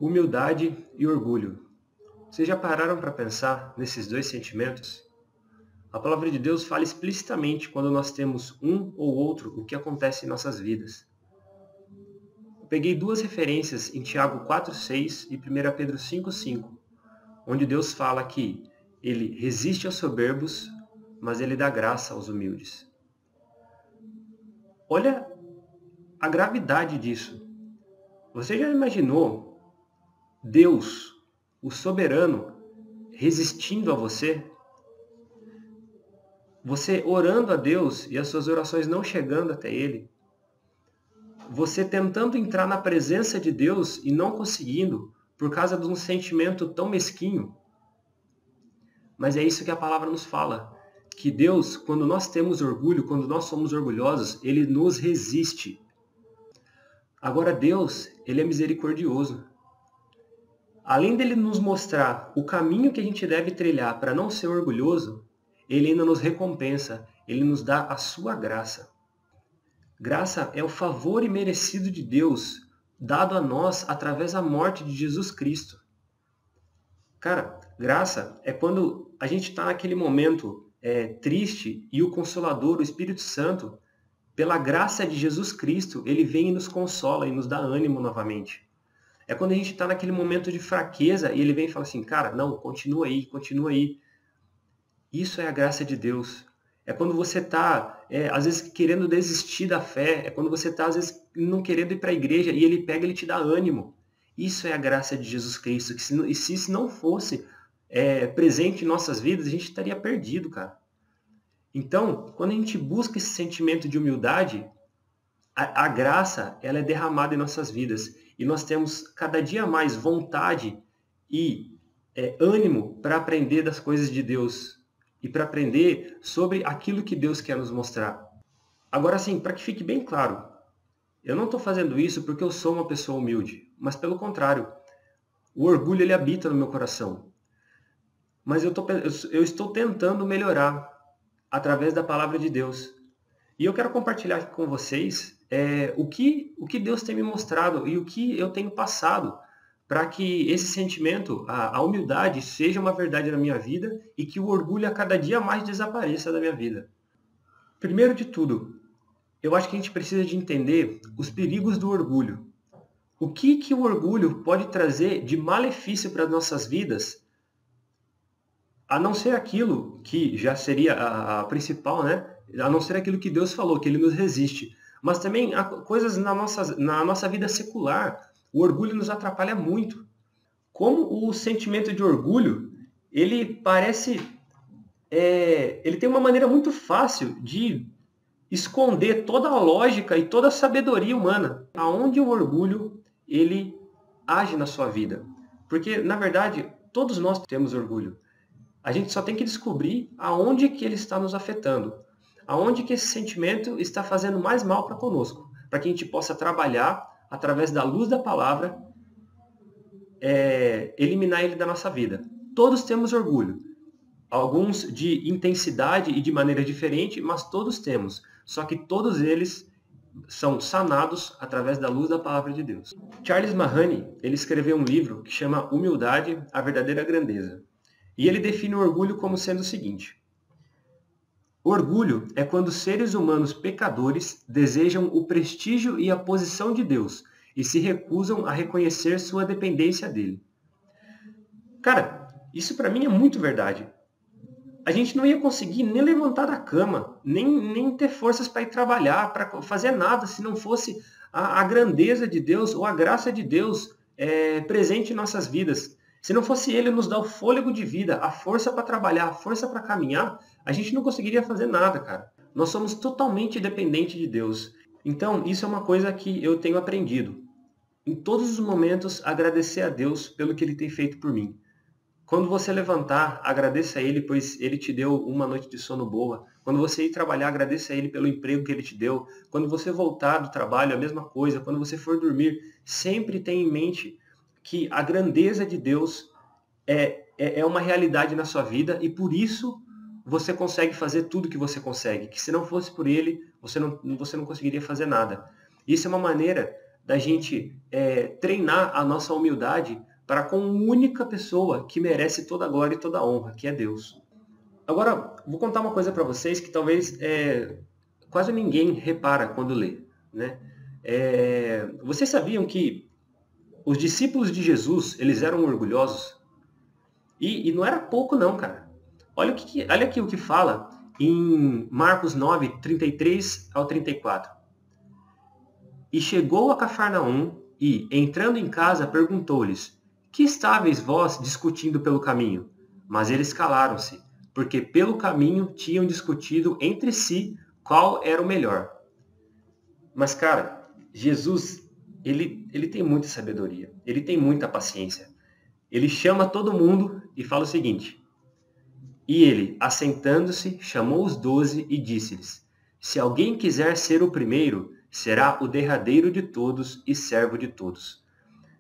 Humildade e orgulho. Vocês já pararam para pensar nesses dois sentimentos? A palavra de Deus fala explicitamente quando nós temos um ou outro o que acontece em nossas vidas. Eu peguei duas referências em Tiago 4,6 e 1 Pedro 5,5, onde Deus fala que ele resiste aos soberbos, mas ele dá graça aos humildes. Olha a gravidade disso. Você já imaginou Deus, o soberano, resistindo a você? Você orando a Deus e as suas orações não chegando até Ele? Você tentando entrar na presença de Deus e não conseguindo por causa de um sentimento tão mesquinho? Mas é isso que a palavra nos fala. Que Deus, quando nós temos orgulho, quando nós somos orgulhosos, Ele nos resiste. Agora Deus, Ele é misericordioso. Além dele nos mostrar o caminho que a gente deve trilhar para não ser orgulhoso, Ele ainda nos recompensa, Ele nos dá a sua graça. Graça é o favor imerecido de Deus, dado a nós através da morte de Jesus Cristo. Cara, graça é quando a gente está naquele momento triste e o Consolador, o Espírito Santo, pela graça de Jesus Cristo, ele vem e nos consola e nos dá ânimo novamente. É quando a gente está naquele momento de fraqueza e ele vem e fala assim, cara, não, continua aí, continua aí. Isso é a graça de Deus. É quando você está, às vezes, querendo desistir da fé. É quando você está, às vezes, não querendo ir para a igreja e ele pega e ele te dá ânimo. Isso é a graça de Jesus Cristo. E se isso não fosse presente em nossas vidas, a gente estaria perdido, cara. Então, quando a gente busca esse sentimento de humildade, a graça ela é derramada em nossas vidas. E nós temos cada dia mais vontade e ânimo para aprender das coisas de Deus e para aprender sobre aquilo que Deus quer nos mostrar. Agora, assim, para que fique bem claro, eu não estou fazendo isso porque eu sou uma pessoa humilde, mas pelo contrário, o orgulho ele habita no meu coração. Mas eu estou tentando melhorar através da palavra de Deus. E eu quero compartilhar aqui com vocês o que Deus tem me mostrado e o que eu tenho passado para que esse sentimento, a humildade, seja uma verdade na minha vida e que o orgulho a cada dia mais desapareça da minha vida. Primeiro de tudo, eu acho que a gente precisa de entender os perigos do orgulho. O que o orgulho pode trazer de malefício para as nossas vidas, a não ser aquilo que já seria a principal, né? A não ser aquilo que Deus falou, que Ele nos resiste. Mas também há coisas na nossa vida secular. O orgulho nos atrapalha muito. Como o sentimento de orgulho, ele parece... ele tem uma maneira muito fácil de esconder toda a lógica e toda a sabedoria humana. Aonde o orgulho, ele age na sua vida. Porque, na verdade, todos nós temos orgulho. A gente só tem que descobrir aonde que ele está nos afetando. Aonde que esse sentimento está fazendo mais mal para conosco. Para que a gente possa trabalhar através da luz da palavra, eliminar ele da nossa vida. Todos temos orgulho. Alguns de intensidade e de maneira diferente, mas todos temos. Só que todos eles são sanados através da luz da palavra de Deus. Charles Mahoney, ele escreveu um livro que chama Humildade, a Verdadeira Grandeza. E ele define o orgulho como sendo o seguinte: orgulho é quando seres humanos pecadores desejam o prestígio e a posição de Deus e se recusam a reconhecer sua dependência dele. Cara, isso para mim é muito verdade. A gente não ia conseguir nem levantar da cama, nem ter forças para ir trabalhar, para fazer nada, se não fosse a grandeza de Deus ou a graça de Deus presente em nossas vidas. Se não fosse Ele nos dar o fôlego de vida, a força para trabalhar, a força para caminhar, a gente não conseguiria fazer nada, cara. Nós somos totalmente dependentes de Deus. Então, isso é uma coisa que eu tenho aprendido. Em todos os momentos, agradecer a Deus pelo que Ele tem feito por mim. Quando você levantar, agradeça a Ele, pois Ele te deu uma noite de sono boa. Quando você ir trabalhar, agradeça a Ele pelo emprego que Ele te deu. Quando você voltar do trabalho, a mesma coisa. Quando você for dormir, sempre tenha em mente que a grandeza de Deus é uma realidade na sua vida e por isso você consegue fazer tudo que você consegue. Que se não fosse por Ele, você não conseguiria fazer nada. Isso é uma maneira da gente treinar a nossa humildade para com uma única pessoa que merece toda a glória e toda a honra, que é Deus. Agora, vou contar uma coisa para vocês que talvez quase ninguém repara quando lê, né? Vocês sabiam que os discípulos de Jesus, eles eram orgulhosos? E não era pouco não, cara. Olha aqui o que fala em Marcos 9, 33 ao 34. E chegou a Cafarnaum e, entrando em casa, perguntou-lhes: Que estáveis vós discutindo pelo caminho? Mas eles calaram-se, porque pelo caminho tinham discutido entre si qual era o melhor. Mas, cara, Jesus, ele tem muita sabedoria, ele tem muita paciência. Ele chama todo mundo e fala o seguinte: E ele, assentando-se, chamou os 12 e disse-lhes: Se alguém quiser ser o primeiro, será o derradeiro de todos e servo de todos.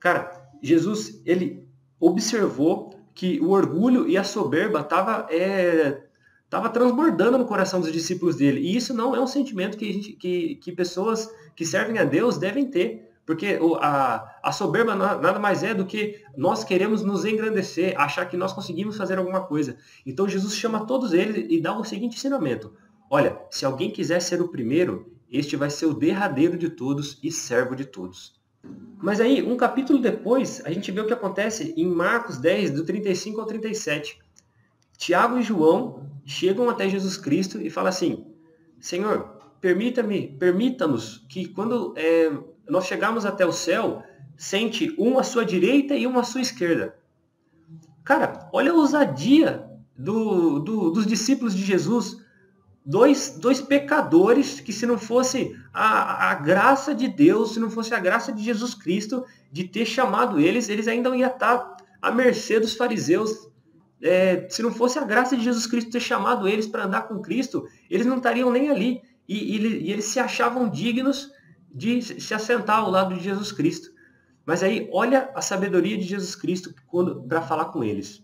Cara, Jesus, ele observou que o orgulho e a soberba tava transbordando no coração dos discípulos dele. E isso não é um sentimento que pessoas que servem a Deus devem ter. Porque a soberba nada mais é do que nós queremos nos engrandecer, achar que nós conseguimos fazer alguma coisa. Então Jesus chama todos eles e dá o seguinte ensinamento: Olha, se alguém quiser ser o primeiro, este vai ser o derradeiro de todos e servo de todos. Mas aí, um capítulo depois, a gente vê o que acontece em Marcos 10, do 35 ao 37. Tiago e João chegam até Jesus Cristo e falam assim: Senhor, permita-nos que quando nós chegarmos até o céu, sente um à sua direita e um à sua esquerda. Cara, olha a ousadia dos discípulos de Jesus. Dois pecadores que, se não fosse a graça de Deus, se não fosse a graça de Jesus Cristo de ter chamado eles ainda iam estar à mercê dos fariseus. Se não fosse a graça de Jesus Cristo ter chamado eles para andar com Cristo, eles não estariam nem ali. E eles se achavam dignos de se assentar ao lado de Jesus Cristo. Mas aí, olha a sabedoria de Jesus Cristo para falar com eles.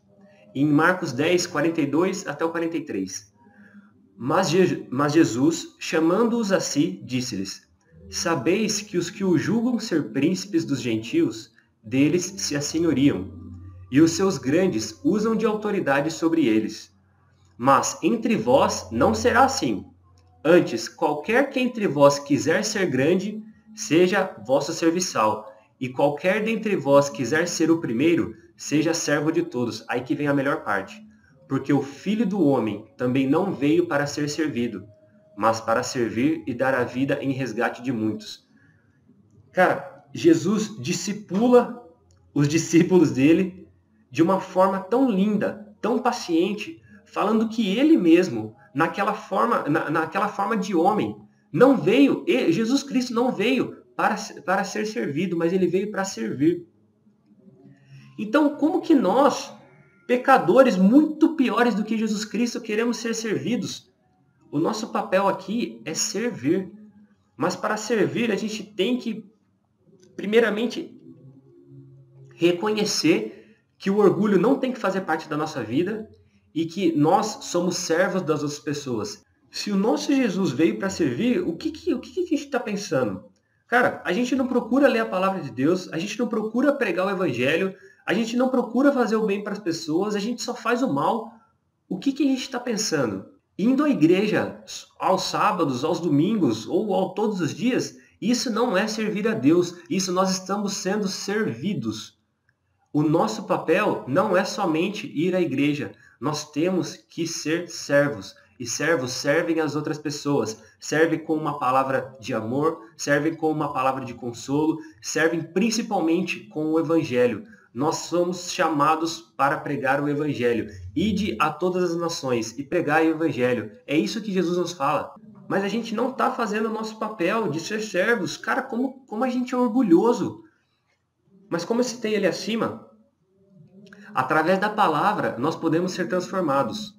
Em Marcos 10, 42 até o 43. Mas Jesus, chamando-os a si, disse-lhes: Sabeis que os que o julgam ser príncipes dos gentios, deles se assenhoriam, e os seus grandes usam de autoridade sobre eles. Mas entre vós não será assim. Antes, qualquer que entre vós quiser ser grande, seja vosso serviçal, e qualquer dentre vós quiser ser o primeiro, seja servo de todos. Aí que vem a melhor parte. Porque o Filho do Homem também não veio para ser servido, mas para servir e dar a vida em resgate de muitos. Cara, Jesus discipula os discípulos dele de uma forma tão linda, tão paciente, falando que ele mesmo, naquela forma de homem, não veio, Jesus Cristo não veio para ser servido, mas ele veio para servir. Então, como que nós, pecadores muito piores do que Jesus Cristo, queremos ser servidos? O nosso papel aqui é servir. Mas para servir, a gente tem que, primeiramente, reconhecer que o orgulho não tem que fazer parte da nossa vida e que nós somos servos das outras pessoas. Se o nosso Jesus veio para servir, o que a gente está pensando? Cara, a gente não procura ler a palavra de Deus, a gente não procura pregar o evangelho, a gente não procura fazer o bem para as pessoas, a gente só faz o mal. O que a gente está pensando? Indo à igreja aos sábados, aos domingos ou todos os dias, isso não é servir a Deus, isso nós estamos sendo servidos. O nosso papel não é somente ir à igreja, nós temos que ser servos. E servos servem as outras pessoas, servem com uma palavra de amor, servem com uma palavra de consolo, servem principalmente com o evangelho. Nós somos chamados para pregar o evangelho. Ide a todas as nações e pregai o evangelho. É isso que Jesus nos fala. Mas a gente não está fazendo o nosso papel de ser servos. Cara, como a gente é orgulhoso. Mas como eu citei ali acima, através da palavra nós podemos ser transformados.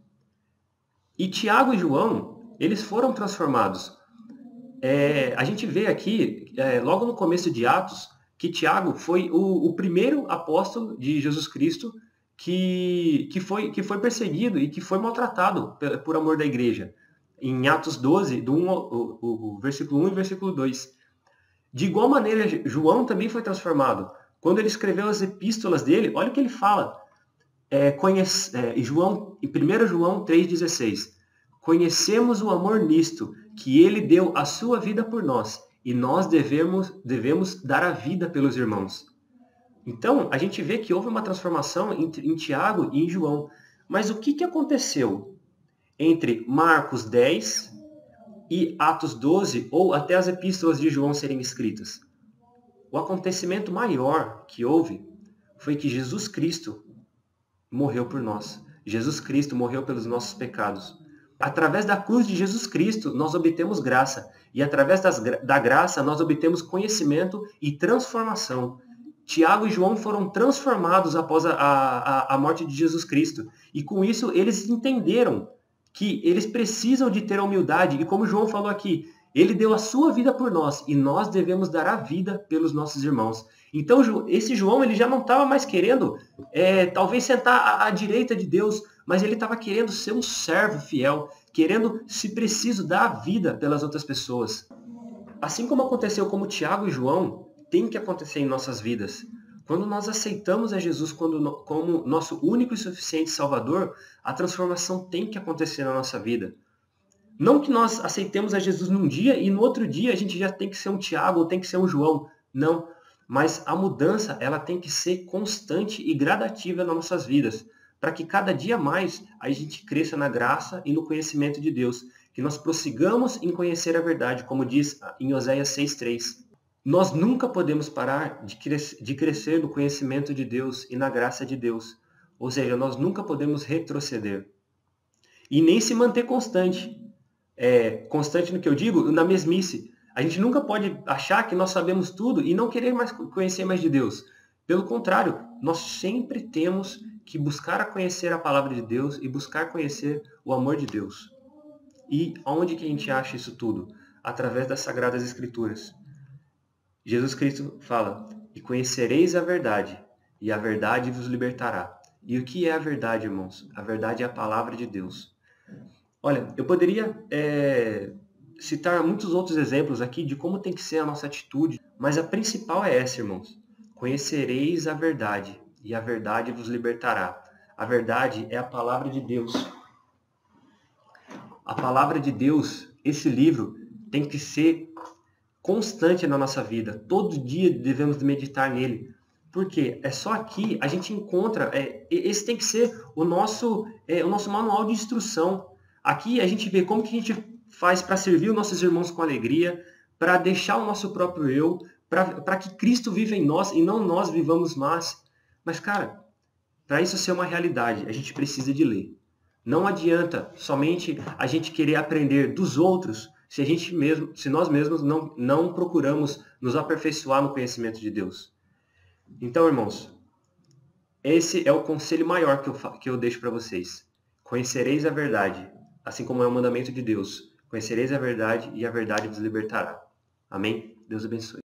E Tiago e João, eles foram transformados. A gente vê aqui, logo no começo de Atos, que Tiago foi o primeiro apóstolo de Jesus Cristo que foi perseguido e que foi maltratado por amor da igreja. Em Atos 12, o versículo 1 e versículo 2. De igual maneira, João também foi transformado. Quando ele escreveu as epístolas dele, olha o que ele fala. Em 1 João 3,16. Conhecemos o amor nisto, que ele deu a sua vida por nós, e nós devemos dar a vida pelos irmãos. Então, a gente vê que houve uma transformação em Tiago e em João. Mas o que aconteceu entre Marcos 10 e Atos 12, ou até as epístolas de João serem escritas? O acontecimento maior que houve foi que Jesus Cristo morreu por nós. Jesus Cristo morreu pelos nossos pecados. Através da cruz de Jesus Cristo, nós obtemos graça. E através da graça, nós obtemos conhecimento e transformação. Tiago e João foram transformados após a morte de Jesus Cristo. E com isso, eles entenderam que eles precisam de ter a humildade. E como João falou aqui, ele deu a sua vida por nós. E nós devemos dar a vida pelos nossos irmãos. Então, esse João, ele já não estava mais querendo, talvez, sentar à direita de Deus, mas ele estava querendo ser um servo fiel, querendo, se preciso, dar a vida pelas outras pessoas. Assim como aconteceu com Tiago e João, tem que acontecer em nossas vidas. Quando nós aceitamos a Jesus como nosso único e suficiente Salvador, a transformação tem que acontecer na nossa vida. Não que nós aceitemos a Jesus num dia e no outro dia a gente já tem que ser um Tiago ou tem que ser um João. Não. Mas a mudança, ela tem que ser constante e gradativa nas nossas vidas, para que cada dia mais a gente cresça na graça e no conhecimento de Deus, que nós prossigamos em conhecer a verdade, como diz em Oséias 6,3. Nós nunca podemos parar de crescer no conhecimento de Deus e na graça de Deus. Ou seja, nós nunca podemos retroceder. E nem se manter constante. Constante no que eu digo, na mesmice. A gente nunca pode achar que nós sabemos tudo e não querer mais conhecer mais de Deus. Pelo contrário, nós sempre temos que buscar conhecer a palavra de Deus e buscar conhecer o amor de Deus. E onde que a gente acha isso tudo? Através das Sagradas Escrituras. Jesus Cristo fala, e conhecereis a verdade, e a verdade vos libertará. E o que é a verdade, irmãos? A verdade é a palavra de Deus. Olha, eu poderia citar muitos outros exemplos aqui de como tem que ser a nossa atitude, mas a principal é essa, irmãos. Conhecereis a verdade, e a verdade vos libertará. A verdade é a palavra de Deus. A palavra de Deus, esse livro, tem que ser constante na nossa vida. Todo dia devemos meditar nele. Porque é só aqui a gente encontra, esse tem que ser o nosso manual de instrução. Aqui a gente vê como que a gente faz para servir os nossos irmãos com alegria, para deixar o nosso próprio eu, para que Cristo viva em nós e não nós vivamos mais. Mas, cara, para isso ser uma realidade, a gente precisa de ler. Não adianta somente a gente querer aprender dos outros se nós mesmos não procuramos nos aperfeiçoar no conhecimento de Deus. Então, irmãos, esse é o conselho maior que eu deixo para vocês. Conhecereis a verdade, assim como é o mandamento de Deus. Conhecereis a verdade e a verdade vos libertará. Amém? Deus abençoe.